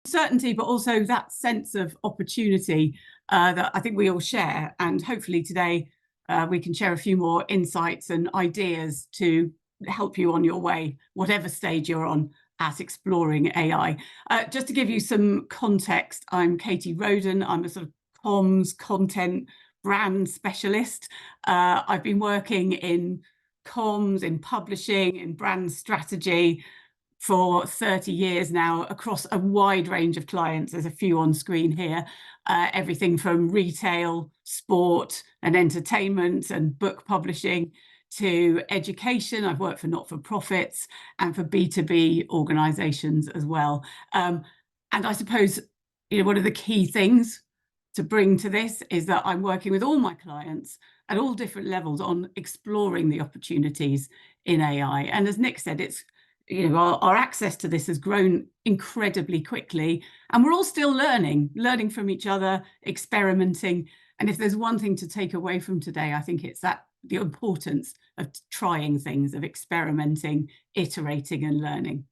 Certainty, but also that sense of opportunity that I think we all share. And hopefully today we can share a few more insights and ideas to help you on your way, whatever stage you're on at exploring AI. Just to give you some context, I'm Katie Roden. I'm a sort of comms, content, brand specialist. I've been working in comms, in publishing, in brand strategy for 30 years now across a wide range of clients. There's a few on screen here, everything from retail, sport and entertainment and book publishing to education. I've worked for not-for-profits and for B2B organizations as well. And I suppose, one of the key things to bring to this is that I'm working with all my clients at all different levels on exploring the opportunities in AI. And as Nick said, it's our access to this has grown incredibly quickly, and we're all still learning from each other, experimenting. And if there's one thing to take away from today, I think it's that the importance of trying things, of experimenting, iterating and learning.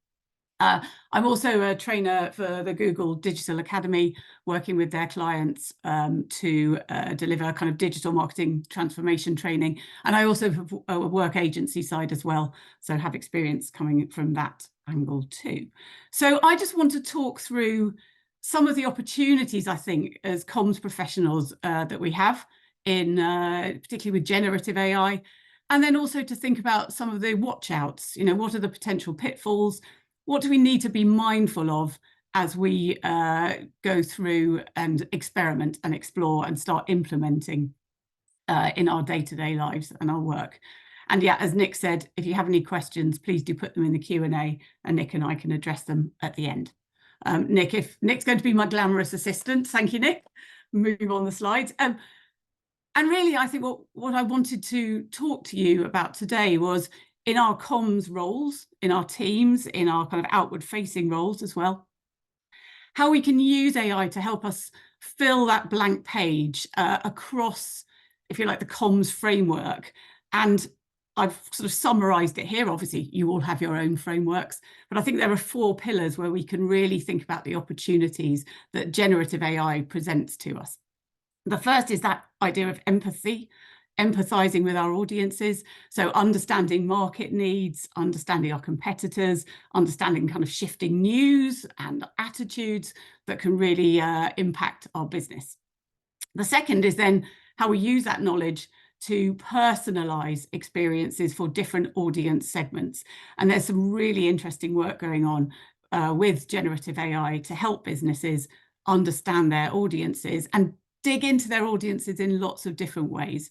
I'm also a trainer for the Google Digital Academy, working with their clients to deliver kind of digital marketing transformation training. And I also have a work agency side as well, so have experience coming from that angle too. So I just want to talk through some of the opportunities, I think, as comms professionals that we have in particularly with generative AI, and then also to think about some of the watch outs. What are the potential pitfalls? What do we need to be mindful of as we go through and experiment and explore and start implementing in our day-to-day lives and our work? And yeah, as Nick said, if you have any questions, please do put them in the Q&A and Nick and I can address them at the end. If Nick's going to be my glamorous assistant, thank you, Nick. Move on the slides. And really, I think what I wanted to talk to you about today was, in our comms roles, in our teams, in our kind of outward facing roles as well, how we can use AI to help us fill that blank page across, if you like, the comms framework. And I've sort of summarized it here. Obviously, you all have your own frameworks, but I think there are 4 pillars where we can really think about the opportunities that generative AI presents to us. The first is that idea of empathy, empathizing with our audiences. So understanding market needs, understanding our competitors, understanding kind of shifting news and attitudes that can really impact our business. The second is then how we use that knowledge to personalize experiences for different audience segments. And there's some really interesting work going on with generative AI to help businesses understand their audiences and dig into their audiences in lots of different ways.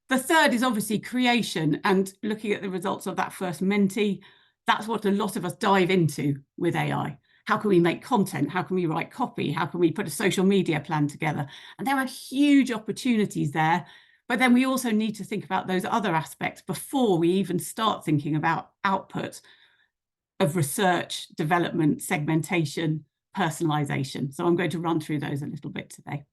The third is obviously creation and looking at the results of that first Menti. That's what a lot of us dive into with AI. How can we make content? How can we write copy? How can we put a social media plan together? And there are huge opportunities there. But then we also need to think about those other aspects before we even start thinking about output of research, development, segmentation, personalization. So I'm going to run through those a little bit today.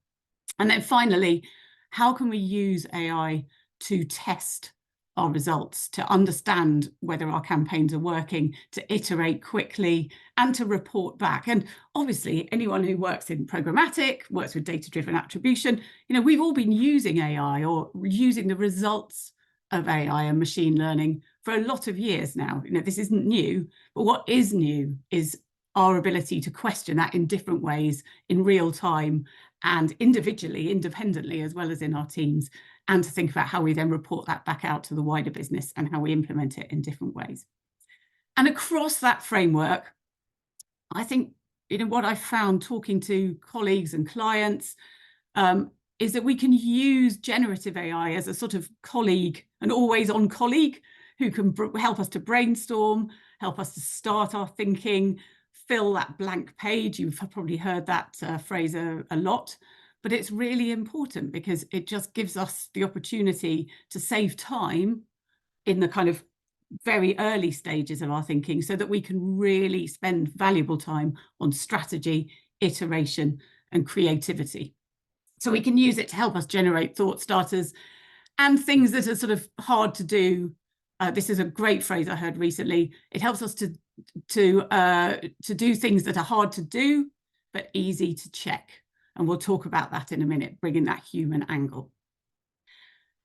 And then finally, how can we use AI to test our results, to understand whether our campaigns are working, to iterate quickly and to report back? And obviously, anyone who works in programmatic, works with data-driven attribution, we've all been using AI or using the results of AI and machine learning for a lot of years now. This isn't new, but what is new is our ability to question that in different ways, in real time, and individually, independently, as well as in our teams, and to think about how we then report that back out to the wider business and how we implement it in different ways. And across that framework, I think, what I've found talking to colleagues and clients is that we can use generative AI as a sort of colleague, an always-on colleague who can help us to brainstorm, help us to start our thinking, fill that blank page. You've probably heard that phrase a lot, but it's really important because it just gives us the opportunity to save time in the kind of very early stages of our thinking so that we can really spend valuable time on strategy, iteration, and creativity. So we can use it to help us generate thought starters and things that are sort of hard to do This is a great phrase I heard recently. It helps us to do things that are hard to do, but easy to check. And we'll talk about that in a minute, bringing that human angle.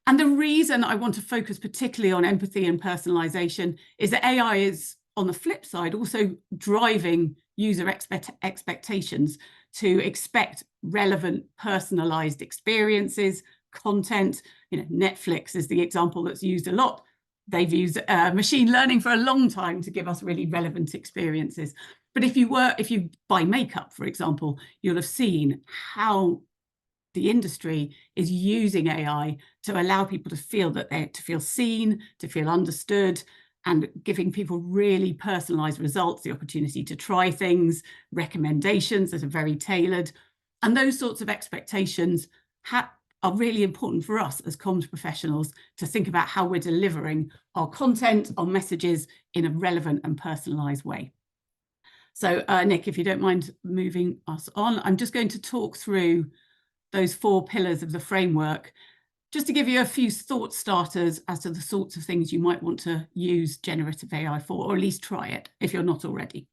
And the reason I want to focus particularly on empathy and personalization is that AI is, on the flip side, also driving user expectations to expect relevant, personalized experiences, content. Netflix is the example that's used a lot. They've used machine learning for a long time to give us really relevant experiences. But if you buy makeup, for example, you'll have seen how the industry is using AI to allow people to feel seen, to feel understood, and giving people really personalized results, the opportunity to try things, recommendations that are very tailored. And those sorts of expectations are really important for us as comms professionals to think about how we're delivering our content, our messages in a relevant and personalized way. So Nick, if you don't mind moving us on, I'm just going to talk through those 4 pillars of the framework, just to give you a few thought starters as to the sorts of things you might want to use generative AI for, or at least try it if you're not already.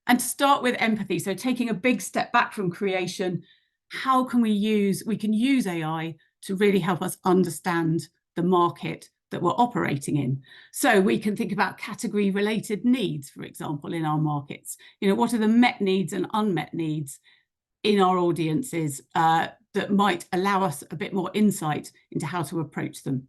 And to start with empathy, so taking a big step back from creation, how can we can use AI to really help us understand the market that we're operating in. So we can think about category related needs, for example, in our markets. What are the met needs and unmet needs in our audiences that might allow us a bit more insight into how to approach them.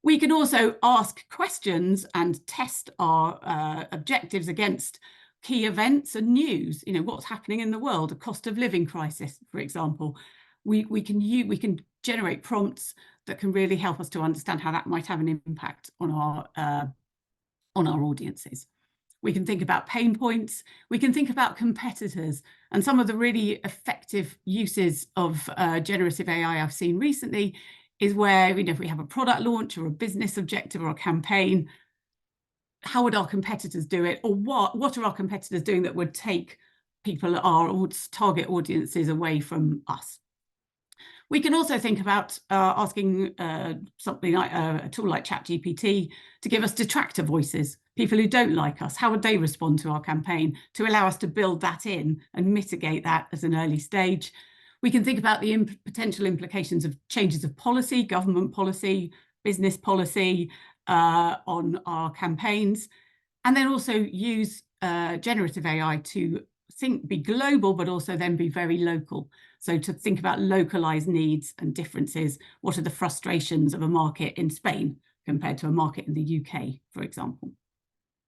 We can also ask questions and test our objectives against key events and news. What's happening in the world, a cost of living crisis, for example. We can generate prompts that can really help us to understand how that might have an impact on our audiences. We can think about pain points. We can think about competitors. And some of the really effective uses of generative AI I've seen recently is where, if we have a product launch or a business objective or a campaign, how would our competitors do it? Or what are our competitors doing that would take our target audiences away from us? We can also think about asking something like a tool like ChatGPT to give us detractor voices, people who don't like us. How would they respond to our campaign, to allow us to build that in and mitigate that at an early stage? We can think about the potential implications of changes of policy, government policy, business policy on our campaigns, and then also use generative AI to be global, but also then be very local. So to think about localized needs and differences. What are the frustrations of a market in Spain compared to a market in the UK, for example?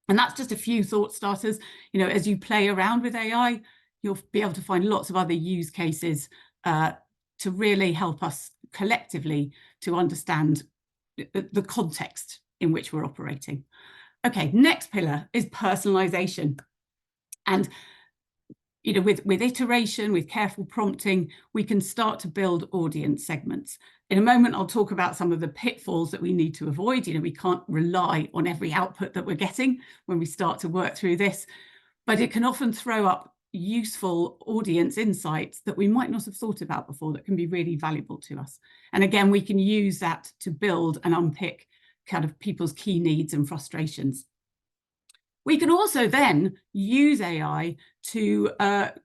And that's just a few thought starters. As you play around with AI, you'll be able to find lots of other use cases to really help us collectively to understand the context in which we're operating. Okay, next pillar is personalization. And with iteration, with careful prompting, we can start to build audience segments. In a moment, I'll talk about some of the pitfalls that we need to avoid. We can't rely on every output that we're getting when we start to work through this, but it can often throw up useful audience insights that we might not have thought about before that can be really valuable to us. And again, we can use that to build and unpick kind of people's key needs and frustrations. We can also then use AI to, at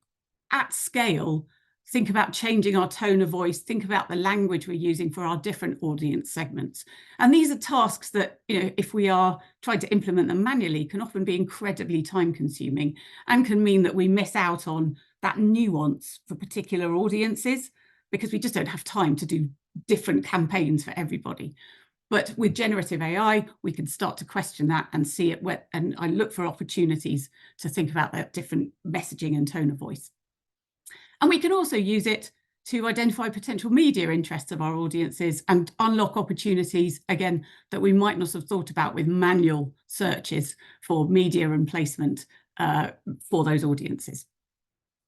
scale, think about changing our tone of voice, think about the language we're using for our different audience segments. And these are tasks that, if we are trying to implement them manually, can often be incredibly time consuming and can mean that we miss out on that nuance for particular audiences because we just don't have time to do different campaigns for everybody. But with generative AI, we can start to question that and see it, and I look for opportunities to think about that different messaging and tone of voice. And we can also use it to identify potential media interests of our audiences and unlock opportunities, again, that we might not have thought about with manual searches for media and placement for those audiences.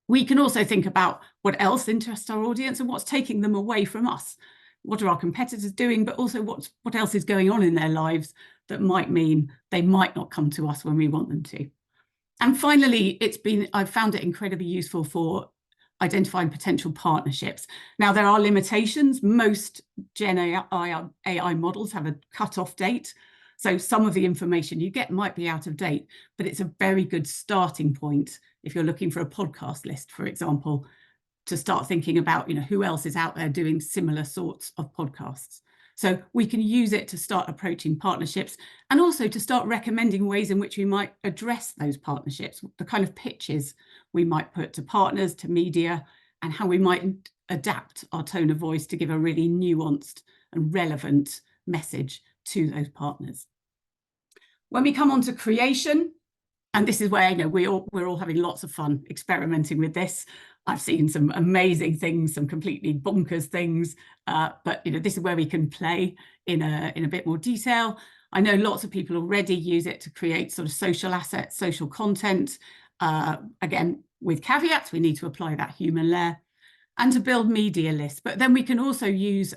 We can also think about what else interests our audience and what's taking them away from us. What are our competitors doing, but also what else is going on in their lives that might mean they might not come to us when we want them to. And finally, I've found it incredibly useful for identifying potential partnerships. Now, there are limitations. Most Gen AI models have a cut-off date. So some of the information you get might be out of date, but it's a very good starting point if you're looking for a podcast list, for example, to start thinking about, who else is out there doing similar sorts of podcasts. So we can use it to start approaching partnerships and also to start recommending ways in which we might address those partnerships, the kind of pitches we might put to partners, to media, and how we might adapt our tone of voice to give a really nuanced and relevant message to those partners. When we come on to creation, and this is where we're all having lots of fun experimenting with this. I've seen some amazing things, some completely bonkers things, but this is where we can play in a bit more detail. I know lots of people already use it to create sort of social assets, social content. Again, with caveats, we need to apply that human layer, and to build media lists. But then we can also use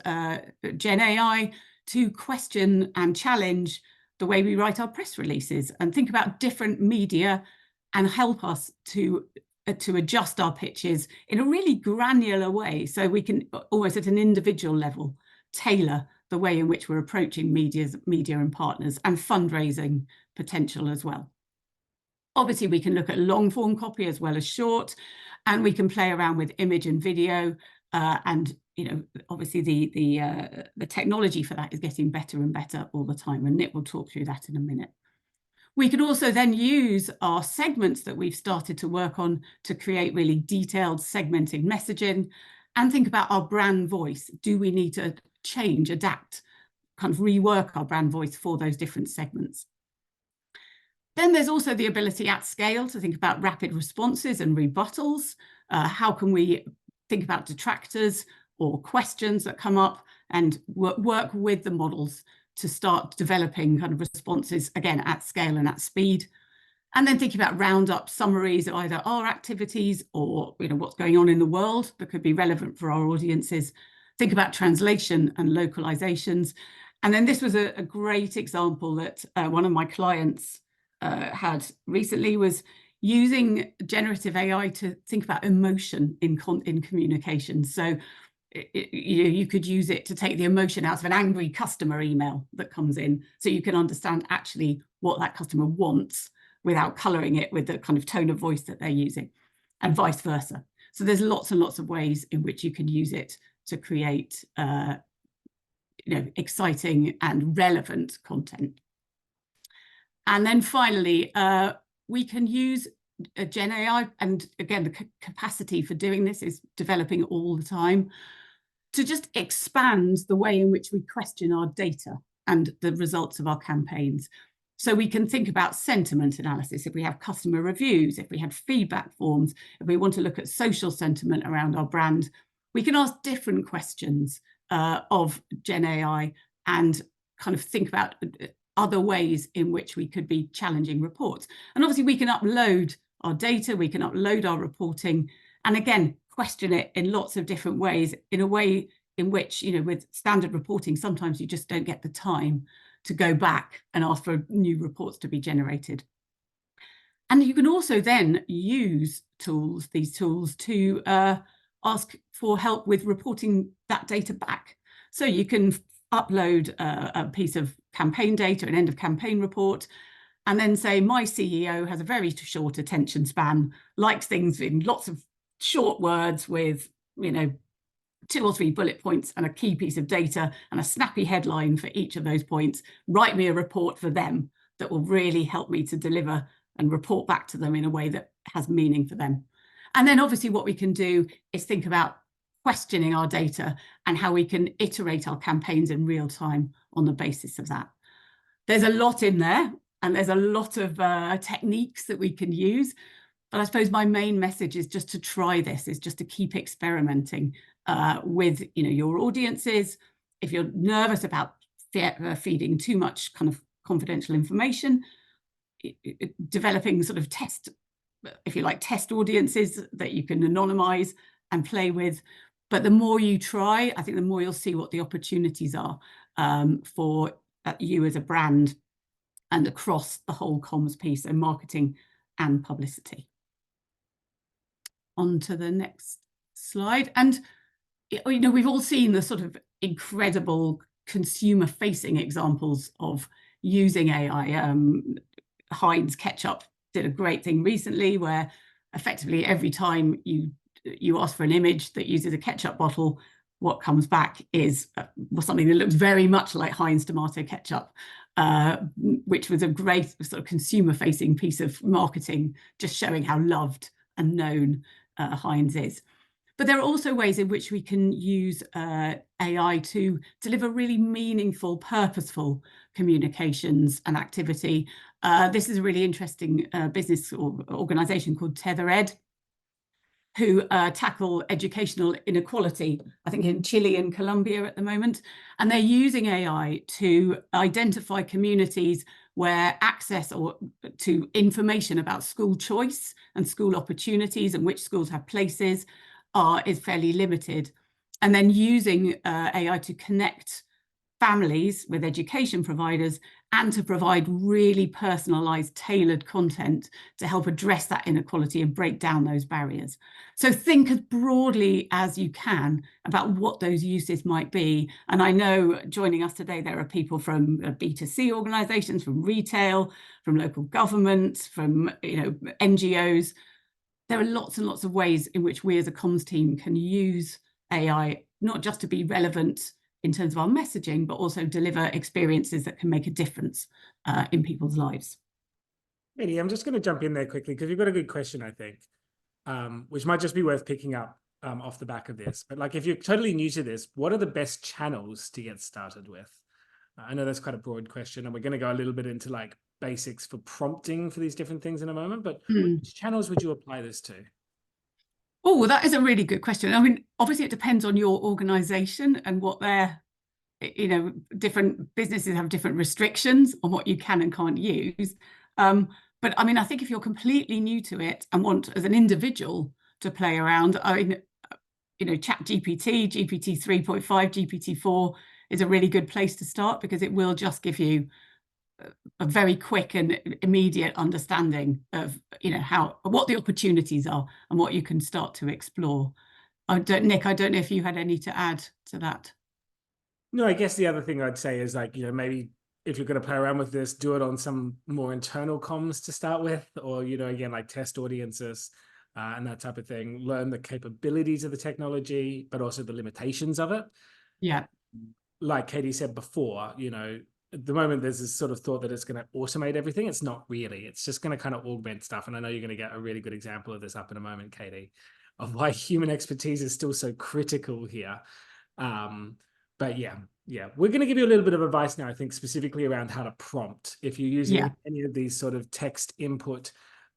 Gen AI to question and challenge the way we write our press releases and think about different media and help us to adjust our pitches in a really granular way, so we can almost at an individual level tailor the way in which we're approaching media and partners and fundraising potential as well. Obviously, we can look at long form copy as well as short, and we can play around with image and video, and obviously the technology for that is getting better and better all the time, and Nick will talk through that in a minute. We can also then use our segments that we've started to work on to create really detailed segmented messaging and think about our brand voice. Do we need to change, adapt, kind of rework our brand voice for those different segments? Then there's also the ability at scale to think about rapid responses and rebuttals. How can we think about detractors or questions that come up and work with the models to start developing kind of responses, again, at scale and at speed. And then thinking about roundup summaries of either our activities or what's going on in the world that could be relevant for our audiences. Think about translation and localizations. And then this was a great example that one of my clients had recently, was using generative AI to think about emotion in communication. So you could use it to take the emotion out of an angry customer email that comes in, so you can understand actually what that customer wants without colouring it with the kind of tone of voice that they're using, and vice versa. So there's lots and lots of ways in which you can use it to create exciting and relevant content. And then finally, we can use Gen AI, and again, the capacity for doing this is developing all the time, to just expand the way in which we question our data and the results of our campaigns. So we can think about sentiment analysis, if we have customer reviews, if we have feedback forms, if we want to look at social sentiment around our brand, we can ask different questions of Gen AI and kind of think about other ways in which we could be challenging reports. And obviously we can upload our data, we can upload our reporting, and again, question it in lots of different ways, in a way in which, with standard reporting, sometimes you just don't get the time to go back and ask for new reports to be generated. And you can also then use these tools to ask for help with reporting that data back. So you can upload a piece of campaign data, an end of campaign report, and then say, my CEO has a very short attention span, likes things in lots of short words with, 2 or 3 bullet points and a key piece of data and a snappy headline for each of those points. Write me a report for them that will really help me to deliver and report back to them in a way that has meaning for them. And then obviously what we can do is think about questioning our data and how we can iterate our campaigns in real time on the basis of that. There's a lot in there, and there's a lot of techniques that we can use. But I suppose my main message is just to try this, is just to keep experimenting with your audiences. If you're nervous about feeding too much kind of confidential information, developing sort of test audiences that you can anonymize and play with. But the more you try, I think the more you'll see what the opportunities are for you as a brand and across the whole comms piece, and marketing and publicity. On to the next slide. And we've all seen the sort of incredible consumer-facing examples of using AI. Heinz ketchup did a great thing recently, where effectively every time you ask for an image that uses a ketchup bottle, what comes back is something that looks very much like Heinz tomato ketchup, which was a great sort of consumer-facing piece of marketing, just showing how loved and known Heinz is. But there are also ways in which we can use AI to deliver really meaningful, purposeful communications and activity. This is a really interesting business or organization called TetherEd, who tackle educational inequality, I think in Chile and Colombia at the moment. And they're using AI to identify communities where access to information about school choice and school opportunities and which schools have places is fairly limited. And then using AI to connect families with education providers and to provide really personalized, tailored content to help address that inequality and break down those barriers. So think as broadly as you can about what those uses might be. And I know joining us today, there are people from B2C organizations, from retail, from local government, from NGOs. There are lots and lots of ways in which we as a comms team can use AI, not just to be relevant in terms of our messaging, but also deliver experiences that can make a difference in people's lives. Katie, I'm just going to jump in there quickly because you've got a good question, I think, which might just be worth picking up off the back of this. But like, if you're totally new to this, what are the best channels to get started with? I know that's quite a broad question, and we're going to go a little bit into like basics for prompting for these different things in a moment, but which channels would you apply this to? Oh, that is a really good question. I mean, obviously it depends on your organization and what their, different businesses have different restrictions on what you can and can't use. But I mean, I think if you're completely new to it and want as an individual to play around, ChatGPT, GPT 3.5, GPT-4 is a really good place to start, because it will just give you a very quick and immediate understanding of what the opportunities are and what you can start to explore. Nick, I don't know if you had any to add to that. No, I guess the other thing I'd say is like, maybe if you're going to play around with this, do it on some more internal comms to start with, or, again, like test audiences and that type of thing. Learn the capabilities of the technology, but also the limitations of it. Yeah. Like Katie said before, at the moment, there's this sort of thought that it's going to automate everything. It's not really. It's just going to kind of augment stuff. And I know you're going to get a really good example of this up in a moment, Katie, of why human expertise is still so critical here. But yeah, we're going to give you a little bit of advice now, I think, specifically around how to prompt. If you're using any of these sort of text input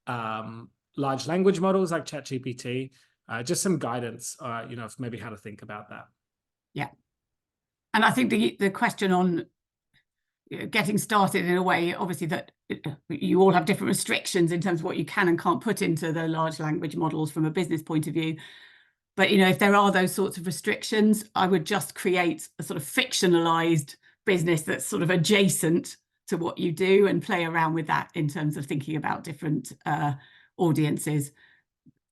large language models like ChatGPT, just some guidance, of maybe how to think about that. Yeah. And I think the question on getting started in a way, obviously, that you all have different restrictions in terms of what you can and can't put into the large language models from a business point of view. But, if there are those sorts of restrictions, I would just create a sort of fictionalized business that's sort of adjacent to what you do and play around with that in terms of thinking about different audiences,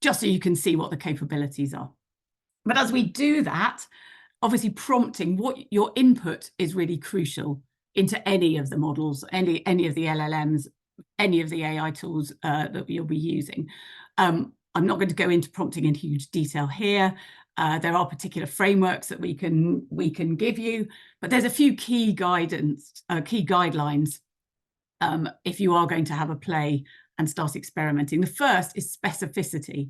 just so you can see what the capabilities are. But as we do that, obviously prompting what your input is really crucial into any of the models, any of the LLMs, any of the AI tools that you'll be using. I'm not going to go into prompting in huge detail here. There are particular frameworks that we can give you, but there's a few key guidelines if you are going to have a play and start experimenting. The first is specificity.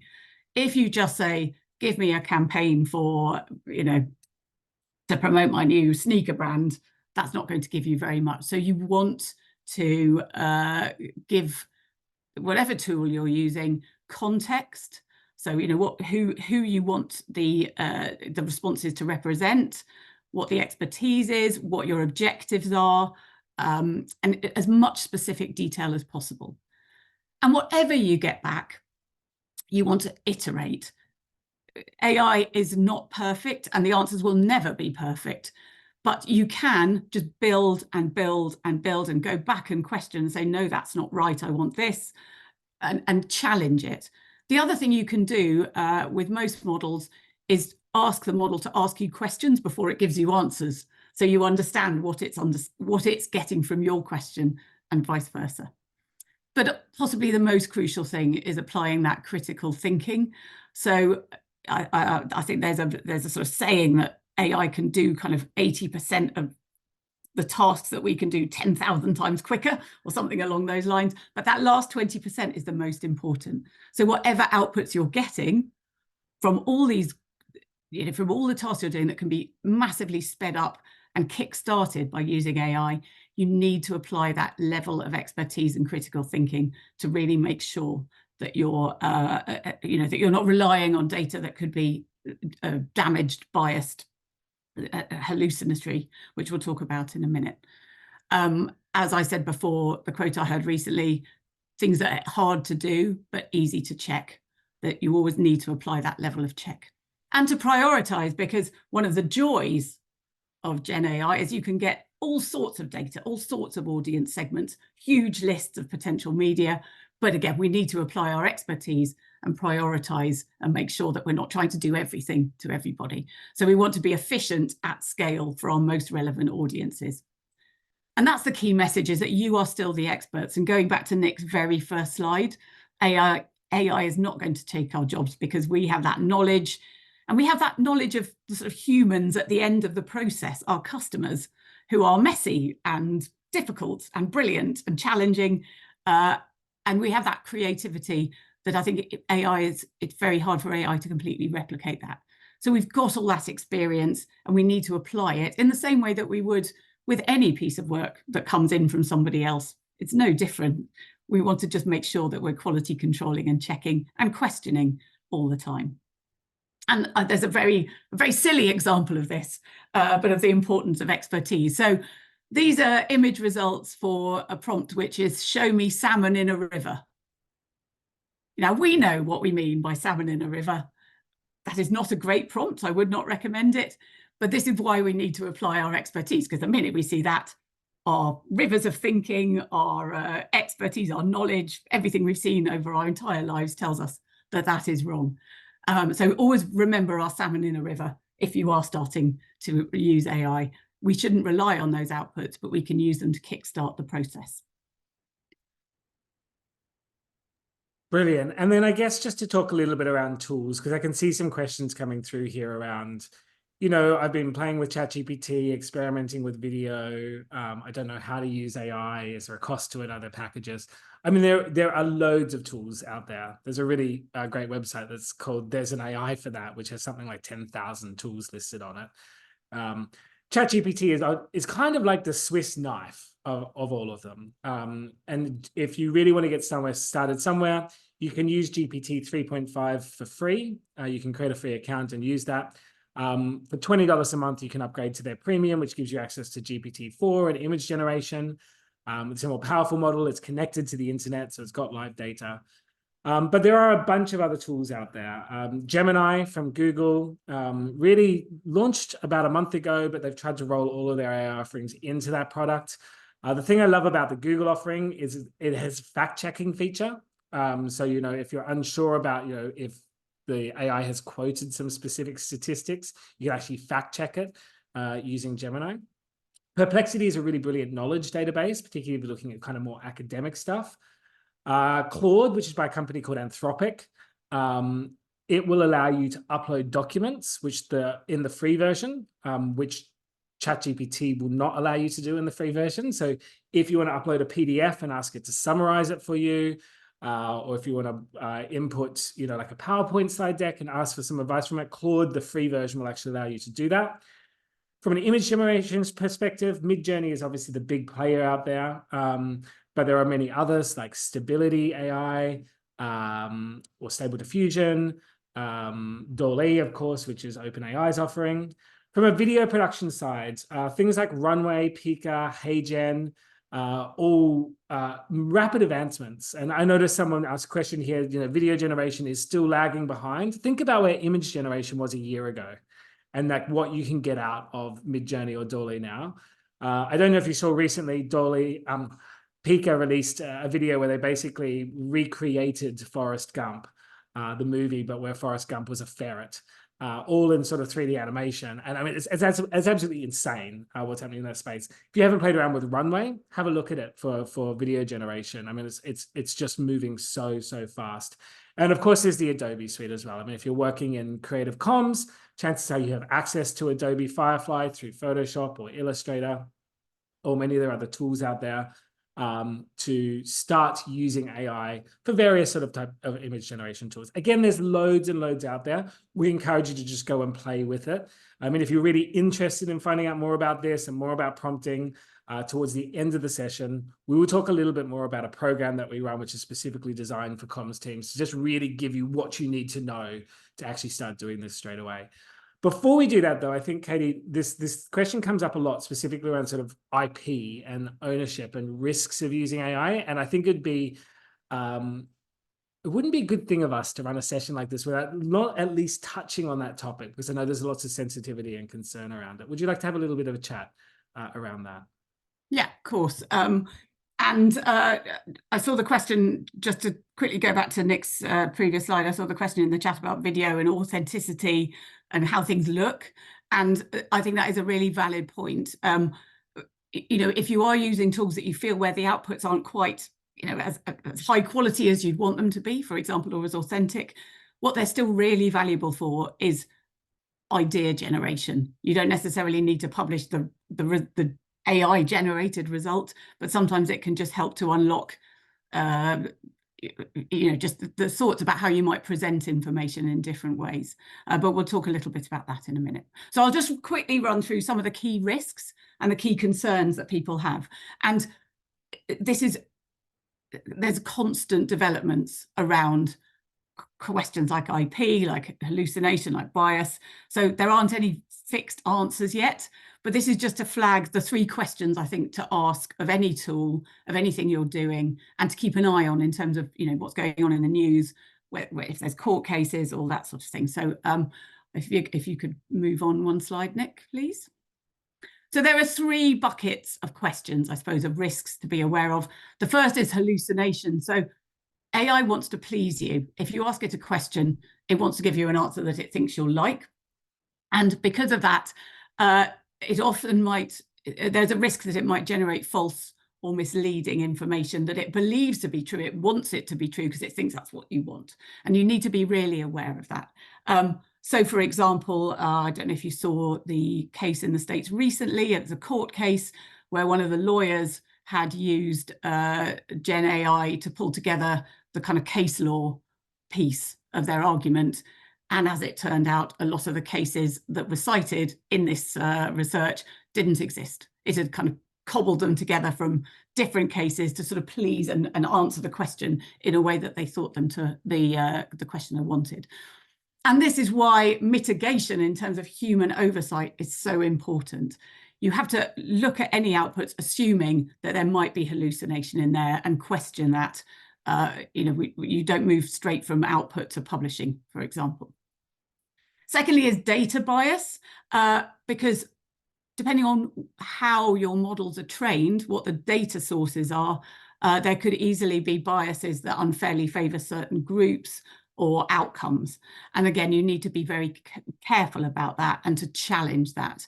If you just say, give me a campaign for, to promote my new sneaker brand, that's not going to give you very much. So you want to give whatever tool you're using context. So who you want the responses to represent, what the expertise is, what your objectives are, and as much specific detail as possible. And whatever you get back, you want to iterate. AI is not perfect, and the answers will never be perfect. But you can just build and build and build and go back and question and say, no, that's not right, I want this, and challenge it. The other thing you can do with most models is ask the model to ask you questions before it gives you answers, so you understand what it's getting from your question and vice versa. But possibly the most crucial thing is applying that critical thinking. So I think there's a sort of saying that AI can do kind of 80% of the tasks that we can do 10,000 times quicker or something along those lines. But that last 20% is the most important. So whatever outputs you're getting from all these, from all the tasks you're doing that can be massively sped up and kick-started by using AI, you need to apply that level of expertise and critical thinking to really make sure that you're, that you're not relying on data that could be damaged, biased, hallucinatory, which we'll talk about in a minute. As I said before, the quote I heard recently, things that are hard to do but easy to check, that you always need to apply that level of check. And to prioritize, because one of the joys of Gen AI is you can get all sorts of data, all sorts of audience segments, huge lists of potential media. But again, we need to apply our expertise and prioritize and make sure that we're not trying to do everything to everybody. So we want to be efficient at scale for our most relevant audiences. And that's the key message, is that you are still the experts. And going back to Nick's very first slide, AI is not going to take our jobs, because we have that knowledge. And we have that knowledge of the sort of humans at the end of the process, our customers, who are messy and difficult and brilliant and challenging. And we have that creativity that I think it's very hard for AI to completely replicate that. So we've got all that experience, and we need to apply it in the same way that we would with any piece of work that comes in from somebody else. It's no different. We want to just make sure that we're quality controlling and checking and questioning all the time. And there's a very silly example of this, but of the importance of expertise. So these are image results for a prompt which is "show me salmon in a river." Now, we know what we mean by salmon in a river. That is not a great prompt. I would not recommend it. But this is why we need to apply our expertise, because the minute we see that, our rivers of thinking, our expertise, our knowledge, everything we've seen over our entire lives tells us that that is wrong. So always remember our salmon in a river if you are starting to use AI. We shouldn't rely on those outputs, but we can use them to kickstart the process. Brilliant. And then I guess just to talk a little bit around tools, because I can see some questions coming through here around, I've been playing with ChatGPT, experimenting with video. I don't know how to use AI. Is there a cost to it? Are there packages? I mean, there are loads of tools out there. There's a really great website that's called There's an AI for That, which has something like 10,000 tools listed on it. ChatGPT is kind of like the Swiss knife of all of them. And if you really want to get started somewhere, you can use GPT 3.5 for free. You can create a free account and use that. For $20 a month, you can upgrade to their premium, which gives you access to GPT-4 and image generation. It's a more powerful model. It's connected to the internet, so it's got live data. But there are a bunch of other tools out there. Gemini from Google really launched about a month ago, but they've tried to roll all of their AI offerings into that product. The thing I love about the Google offering is it has fact-checking feature. So, if you're unsure about, if the AI has quoted some specific statistics, you can actually fact-check it using Gemini. Perplexity is a really brilliant knowledge database, particularly if you're looking at kind of more academic stuff. Claude, which is by a company called Anthropic, it will allow you to upload documents, which in the free version, which ChatGPT will not allow you to do in the free version. So if you want to upload a PDF and ask it to summarize it for you, or if you want to input, like a PowerPoint slide deck and ask for some advice from it, Claude, the free version, will actually allow you to do that. From an image generation perspective, Midjourney is obviously the big player out there. But there are many others like Stability AI or Stable Diffusion, DALL-E, of course, which is OpenAI's offering. From a video production side, things like Runway, Pika, HeyGen, all rapid advancements. And I noticed someone asked a question here, video generation is still lagging behind. Think about where image generation was a year ago and like what you can get out of Midjourney or DALL-E now. I don't know if you saw recently, DALL-E, Pika released a video where they basically recreated Forrest Gump. the movie, but where Forrest Gump was a ferret, all in sort of 3D animation. And I mean, it's absolutely insane what's happening in that space. If you haven't played around with Runway, have a look at it for video generation. I mean, it's just moving so fast. And of course, there's the Adobe suite as well. I mean, if you're working in creative comms, chances are you have access to Adobe Firefly through Photoshop or Illustrator, or many of their other tools out there, to start using AI for various sort of type of image generation tools. Again, there's loads and loads out there. We encourage you to just go and play with it. I mean, if you're really interested in finding out more about this and more about prompting, towards the end of the session, we will talk a little bit more about a program that we run, which is specifically designed for comms teams to just really give you what you need to know to actually start doing this straight away. Before we do that, though, I think, Katie, this question comes up a lot, specifically around sort of IP and ownership and risks of using AI. And I think it'd be, it wouldn't be a good thing of us to run a session like this without not at least touching on that topic, because I know there's lots of sensitivity and concern around it. Would you like to have a little bit of a chat around that? Yeah, of course. And I saw the question, just to quickly go back to Nick's previous slide, I saw the question in the chat about video and authenticity and how things look. And I think that is a really valid point. You know, if you are using tools that you feel where the outputs aren't quite, you know, as high quality as you'd want them to be, for example, or as authentic, what they're still really valuable for is idea generation. You don't necessarily need to publish the AI generated result, but sometimes it can just help to unlock you know, just the thoughts about how you might present information in different ways. But we'll talk a little bit about that in a minute. So I'll just quickly run through some of the key risks and the key concerns that people have. And there's constant developments around questions like IP, like hallucination, like bias. So there aren't any fixed answers yet, but this is just to flag the 3 questions, I think, to ask of any tool, of anything you're doing, and to keep an eye on in terms of, you know, what's going on in the news, where if there's court cases, all that sort of thing. So if you could move on one slide, Nick, please. So there are 3 buckets of questions, I suppose, of risks to be aware of. The first is hallucination. So AI wants to please you. If you ask it a question, it wants to give you an answer that it thinks you'll like. And because of that, it often there's a risk that it might generate false or misleading information that it believes to be true. It wants it to be true because it thinks that's what you want. And you need to be really aware of that. So, for example, I don't know if you saw the case in the States recently. It was a court case where one of the lawyers had used Gen AI to pull together the kind of case law piece of their argument. And as it turned out, a lot of the cases that were cited in this research didn't exist. It had kind of cobbled them together from different cases to sort of please and answer the question in a way that they thought them to the questioner wanted. And this is why mitigation in terms of human oversight is so important. You have to look at any outputs, assuming that there might be hallucination in there, and question that. You know, you don't move straight from output to publishing, for example. Secondly is data bias, because depending on how your models are trained, what the data sources are, there could easily be biases that unfairly favour certain groups or outcomes. And again, you need to be very careful about that and to challenge that.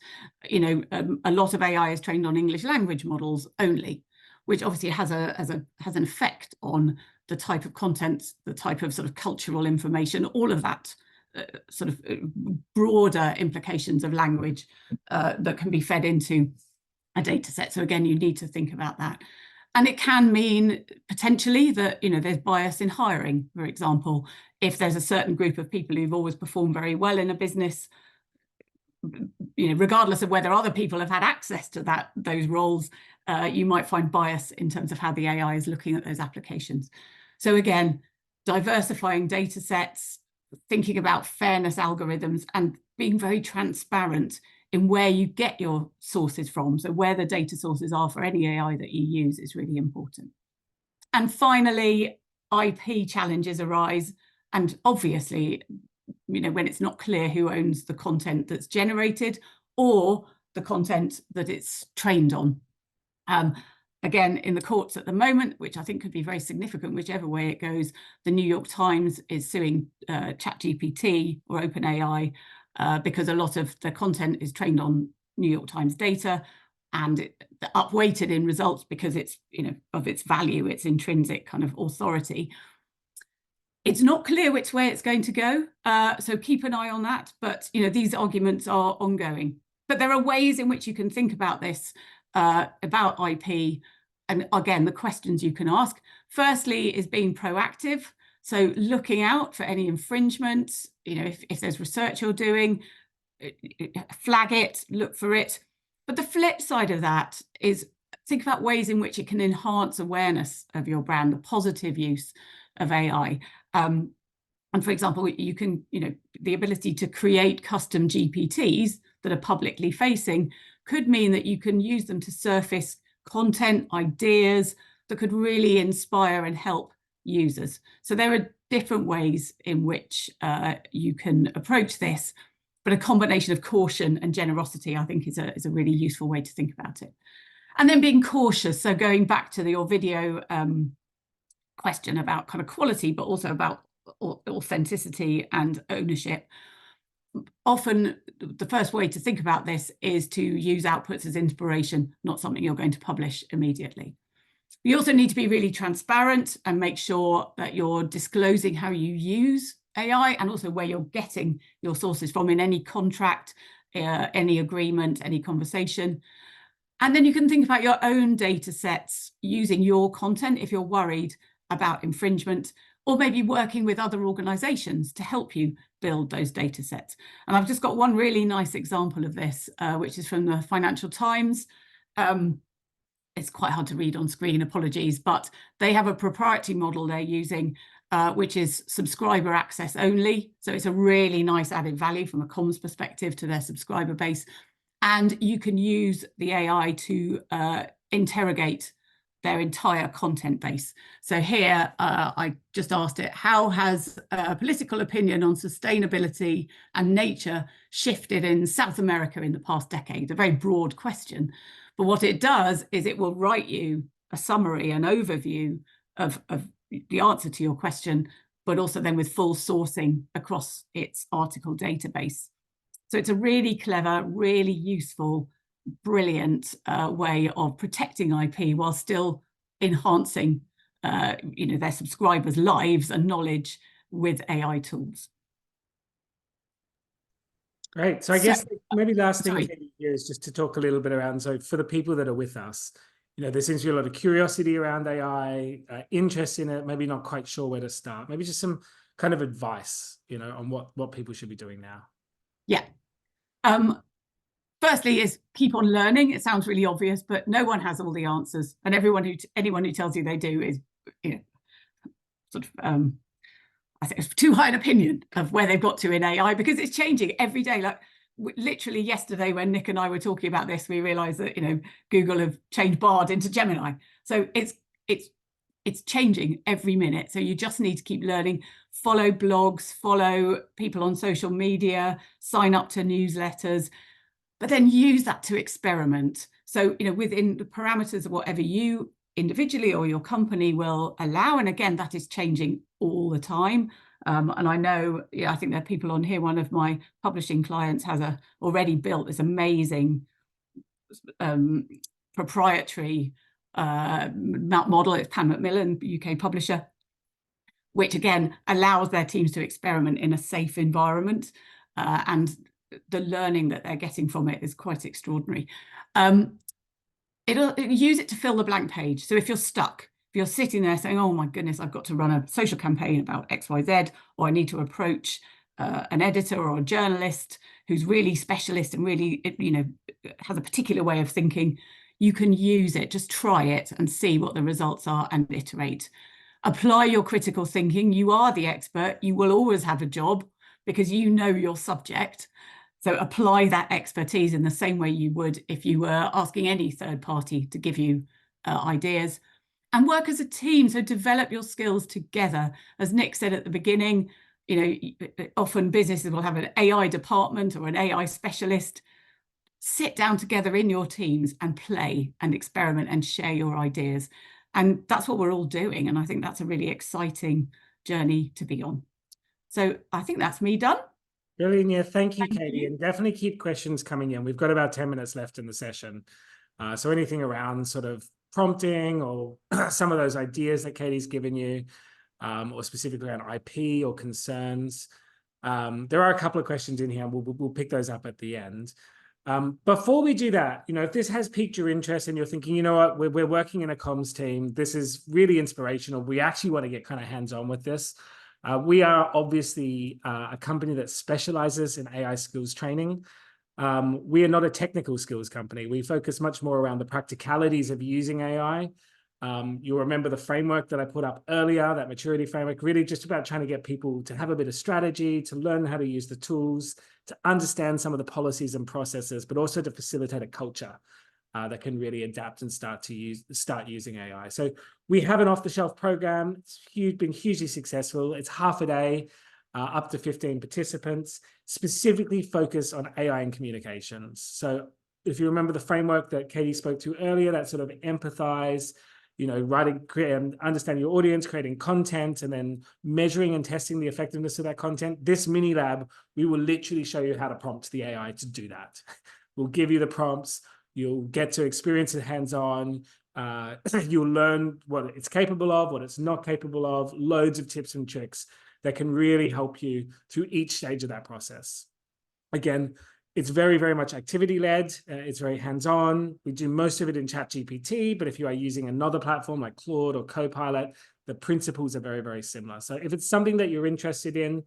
You know, a lot of AI is trained on English language models only, which obviously has an effect on the type of content, the type of sort of cultural information, all of that sort of broader implications of language that can be fed into a data set. So again, you need to think about that. And it can mean potentially that, you know, there's bias in hiring, for example. If there's a certain group of people who've always performed very well in a business, you know, regardless of whether other people have had access to those roles, you might find bias in terms of how the AI is looking at those applications. So again, diversifying data sets, thinking about fairness algorithms, and being very transparent in where you get your sources from. So where the data sources are for any AI that you use is really important. And finally, IP challenges arise. And obviously, you know, when it's not clear who owns the content that's generated or the content that it's trained on. again, in the courts at the moment, which I think could be very significant, whichever way it goes. The New York Times is suing ChatGPT or OpenAI because a lot of the content is trained on New York Times data, and upweighted in results because it's, of its value, its intrinsic kind of authority. It's not clear which way it's going to go, so keep an eye on that. But these arguments are ongoing. But there are ways in which you can think about this, about IP, and again, the questions you can ask. Firstly is being proactive, so looking out for any infringements. If there's research you're doing, flag it, look for it. But the flip side of that is think about ways in which it can enhance awareness of your brand, the positive use of AI. And for example, you can, the ability to create custom GPTs that are publicly facing could mean that you can use them to surface content, ideas that could really inspire and help users. So there are different ways in which you can approach this, but a combination of caution and generosity, I think, is a really useful way to think about it. And then being cautious. So going back to your video question about kind of quality, but also about authenticity and ownership. Often the first way to think about this is to use outputs as inspiration, not something you're going to publish immediately. You also need to be really transparent and make sure that you're disclosing how you use AI and also where you're getting your sources from in any contract, any agreement, any conversation. And then you can think about your own data sets using your content if you're worried about infringement, or maybe working with other organizations to help you build those data sets. And I've just got one really nice example of this, which is from the Financial Times. It's quite hard to read on screen, apologies, but they have a proprietary model they're using, which is subscriber access only. So it's a really nice added value from a comms perspective to their subscriber base. And you can use the AI to interrogate their entire content base. So here, I just asked it, how has political opinion on sustainability and nature shifted in South America in the past decade? A very broad question. But what it does is it will write you a summary, an overview of the answer to your question, but also then with full sourcing across its article database. So it's a really clever, really useful, brilliant way of protecting IP while still enhancing their subscribers' lives and knowledge with AI tools. Great. So I guess maybe last thing here is just to talk a little bit around, so for the people that are with us, there seems to be a lot of curiosity around AI, interest in it, maybe not quite sure where to start, maybe just some kind of advice, on what people should be doing now. Yeah. Firstly is keep on learning. It sounds really obvious, but no one has all the answers. And anyone who tells you they do is, sort of, I think it's too high an opinion of where they've got to in AI, because it's changing every day. Like literally yesterday when Nick and I were talking about this, we realized that, Google have changed Bard into Gemini. So it's changing every minute. So you just need to keep learning, follow blogs, follow people on social media, sign up to newsletters, but then use that to experiment. So, within the parameters of whatever you individually or your company will allow. And again, that is changing all the time. And I know, I think there are people on here. One of my publishing clients has already built this amazing proprietary model. It's Pan Macmillan, UK publisher, which again allows their teams to experiment in a safe environment, and the learning that they're getting from it is quite extraordinary. It'll use it to fill the blank page. So if you're stuck, if you're sitting there saying, oh my goodness, I've got to run a social campaign about XYZ, or I need to approach an editor or a journalist who's really specialist and really, has a particular way of thinking, you can use it, just try it and see what the results are and iterate. Apply your critical thinking. You are the expert. You will always have a job because you know your subject. So apply that expertise in the same way you would if you were asking any third party to give you ideas, and work as a team. So develop your skills together. As Nick said at the beginning, often businesses will have an AI department or an AI specialist. sit down together in your teams and play and experiment and share your ideas. And that's what we're all doing. And I think that's a really exciting journey to be on. So I think that's me done. Brilliant. Yeah, thank you, Thank Katie. you. And definitely keep questions coming in. We've got about 10 minutes left in the session. So anything around sort of prompting or some of those ideas that Katie's given you, or specifically around IP or concerns. There are a couple of questions in here, and we'll pick those up at the end. Before we do that, if this has piqued your interest and you're thinking, you know what, we're working in a comms team, this is really inspirational. We actually want to get kind of hands-on with this. We are obviously a company that specializes in AI skills training. We are not a technical skills company. We focus much more around the practicalities of using AI. You'll remember the framework that I put up earlier, that maturity framework, really just about trying to get people to have a bit of strategy, to learn how to use the tools, to understand some of the policies and processes, but also to facilitate a culture that can really adapt and start using AI. So we have an off-the-shelf program. It's been hugely successful. It's half a day, up to 15 participants, specifically focused on AI and communications. So if you remember the framework that Katie spoke to earlier, that sort of empathize, writing, create, understand your audience, creating content, and then measuring and testing the effectiveness of that content. This mini lab, we will literally show you how to prompt the AI to do that. We'll give you the prompts. You'll get to experience it hands-on. You'll learn what it's capable of, what it's not capable of, loads of tips and tricks that can really help you through each stage of that process. Again, it's very, very much activity-led. It's very hands-on. We do most of it in ChatGPT, but if you are using another platform like Claude or Copilot, the principles are very, very similar. So if it's something that you're interested in,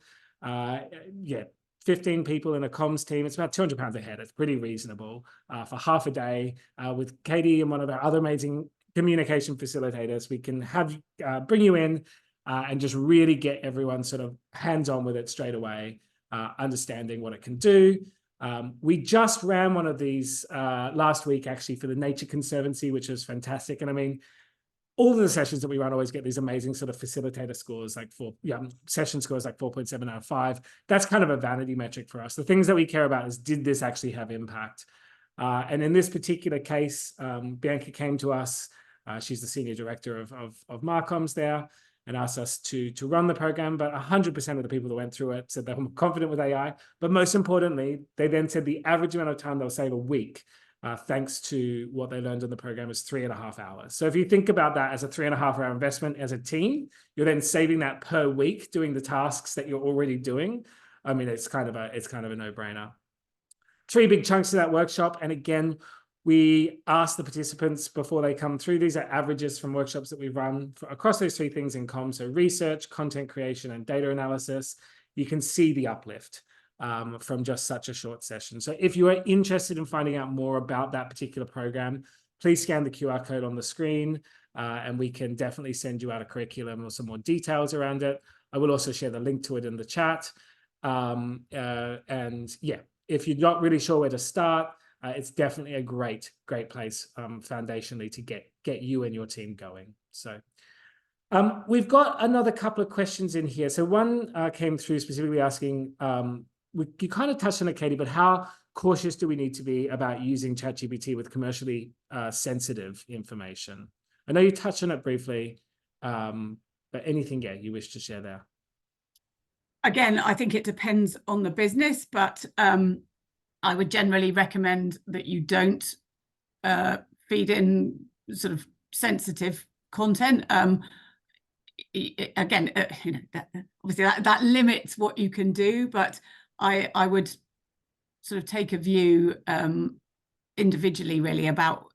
15 people in a comms team, it's about £200 a head. It's pretty reasonable for half a day. With Katie and one of our other amazing communication facilitators, we can bring you in and just really get everyone sort of hands-on with it straight away, understanding what it can do. We just ran one of these last week, actually, for the Nature Conservancy, which was fantastic. And I mean, all of the sessions that we run always get these amazing sort of facilitator scores, like session scores like 4.7 out of 5. That's kind of a vanity metric for us. The things that we care about is, did this actually have impact? And in this particular case, Bianca came to us. She's the senior director of Marcoms there, and asked us to run the program. But 100% of the people that went through it said they were confident with AI. But most importantly, they then said the average amount of time they'll save a week, thanks to what they learned in the program, is 3.5 hours. So if you think about that as a 3.5-hour investment as a team, you're then saving that per week doing the tasks that you're already doing. I mean, it's kind of a no-brainer. 3 big chunks of that workshop. And again, we ask the participants before they come through. These are averages from workshops that we've run across those 3 things in comms. So research, content creation, and data analysis. You can see the uplift from just such a short session. So if you are interested in finding out more about that particular program, please scan the QR code on the screen, and we can definitely send you out a curriculum or some more details around it. I will also share the link to it in the chat. And yeah, if you're not really sure where to start, it's definitely a great place foundationally to get you and your team going. So we've got another couple of questions in here. So one came through specifically asking, you kind of touched on it, Katie, but how cautious do we need to be about using ChatGPT with commercially sensitive information? I know you touched on it briefly, but anything, you wish to share there? Again, I think it depends on the business, but I would generally recommend that you don't feed in sort of sensitive content. Again, obviously that limits what you can do, but I would sort of take a view individually, really, about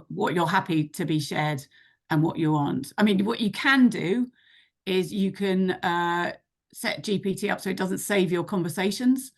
what you're happy to be shared and what you aren't. I mean, what you can do is you can set GPT up so it doesn't save your conversations,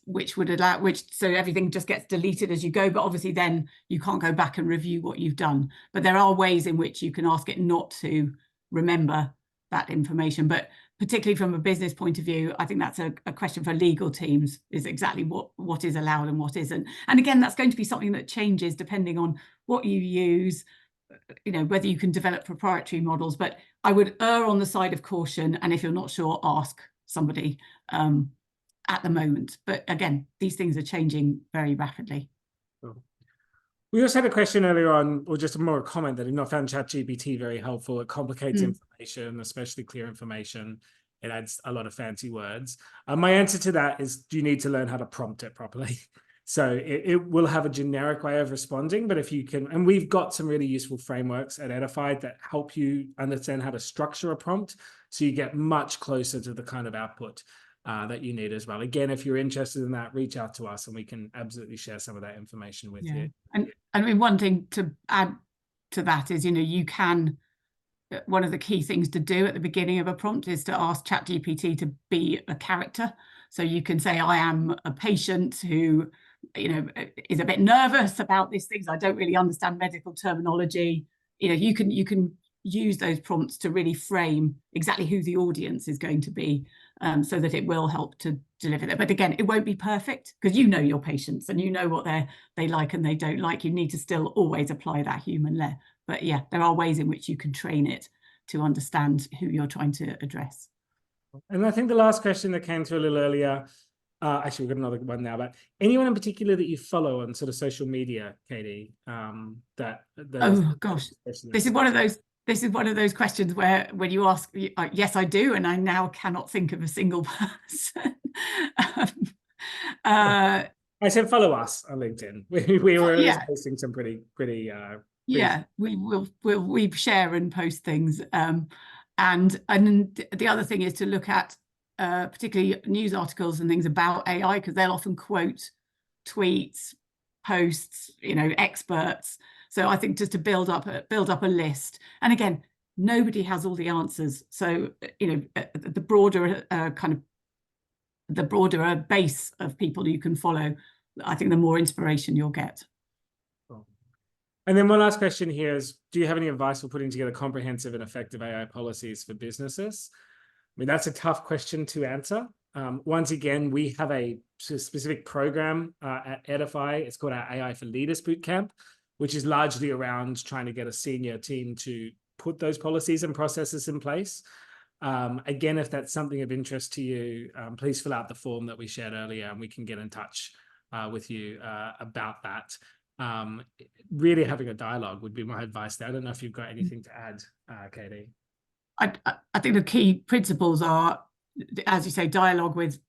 which so everything just gets deleted as you go, but obviously then you can't go back and review what you've done. But there are ways in which you can ask it not to remember that information. But particularly from a business point of view, I think that's a question for legal teams, is exactly what is allowed and what isn't. And again, that's going to be something that changes depending on what you use, whether you can develop proprietary models. But I would err on the side of caution, and if you're not sure, ask somebody. at the moment. But again, these things are changing very rapidly. Cool. We also had a question earlier on, or just more a comment, that I've not found ChatGPT very helpful. It complicates information, especially clear information. It adds a lot of fancy words. My answer to that is, do you need to learn how to prompt it properly? So it will have a generic way of responding, but if you can, and we've got some really useful frameworks at Edifai that help you understand how to structure a prompt, so you get much closer to the kind of output that you need as well. Again, if you're interested in that, reach out to us and we can absolutely share some of that information with you. And I mean, one thing to add to that is, you can, one of the key things to do at the beginning of a prompt is to ask ChatGPT to be a character. So you can say, I am a patient who, is a bit nervous about these things. I don't really understand medical terminology. You can use those prompts to really frame exactly who the audience is going to be, so that it will help to deliver that. But again, it won't be perfect, because your patients and what they like and they don't like. You need to still always apply that human layer. But yeah, there are ways in which you can train it to understand who you're trying to address. And I think the last question that came through a little earlier, actually we've got another one now, but anyone in particular that you follow on sort of social media, Katie, that oh gosh, this is one of those questions where when you ask, yes, I do, and I now cannot think of a single person. I said follow us on LinkedIn. We were posting some pretty we share and post things, and the other thing is to look at particularly news articles and things about AI, because they'll often quote tweets, posts, experts. So I think just to build up a list. And again, nobody has all the answers. So the broader base of people you can follow, I think the more inspiration you'll get. And then one last question here is, do you have any advice for putting together comprehensive and effective AI policies for businesses? I mean, that's a tough question to answer. Once again, we have a specific program at Edifai. It's called our AI for Leaders Bootcamp, which is largely around trying to get a senior team to put those policies and processes in place. Again, if that's something of interest to you, please fill out the form that we shared earlier and we can get in touch with you about that. Really having a dialogue would be my advice there. I don't know if you've got anything to add, Katie. I think the key principles are, as you say, dialogue with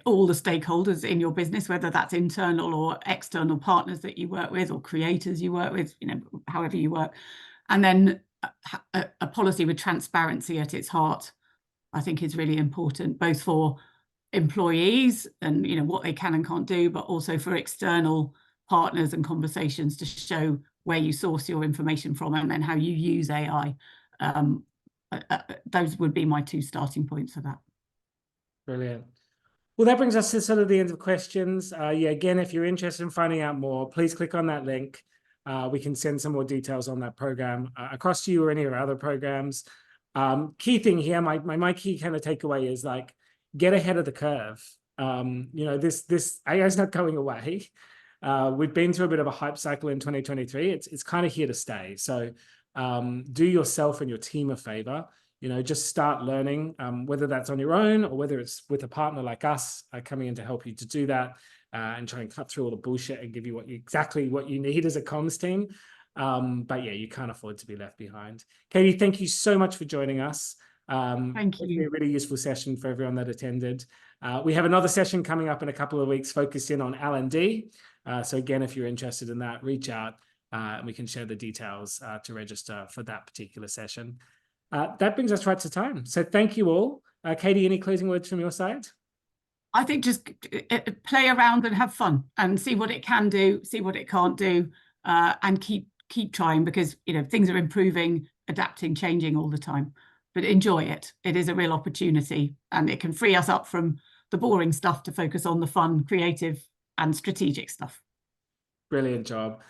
all the stakeholders in your business, whether that's internal or external partners that you work with or creators you work with, however you work. And then a policy with transparency at its heart, I think, is really important, both for employees and what they can and can't do, but also for external partners and conversations to show where you source your information from and then how you use AI. Those would be my two starting points for that. Brilliant. Well, that brings us to sort of the end of questions. Again, if you're interested in finding out more, please click on that link. We can send some more details on that program across to you or any of our other programs. Key thing here, my key kind of takeaway is like, get ahead of the curve. This AI is not going away. We've been through a bit of a hype cycle in 2023. It's kind of here to stay. So do yourself and your team a favor. Just start learning, whether that's on your own or whether it's with a partner like us coming in to help you to do that and try and cut through all the bullshit and give you exactly what you need as a comms team. But yeah, you can't afford to be left behind. Katie, thank you so much for joining us. Thank you. A really useful session for everyone that attended. We have another session coming up in a couple of weeks focused in on L&D. So again, if you're interested in that, reach out and we can share the details to register for that particular session. That brings us right to time. So thank you all. Katie, any closing words from your side? I think just play around and have fun and see what it can do, see what it can't do, and keep trying, because things are improving, adapting, changing all the time. But enjoy it. It is a real opportunity, and it can free us up from the boring stuff to focus on the fun, creative, and strategic stuff. Brilliant job.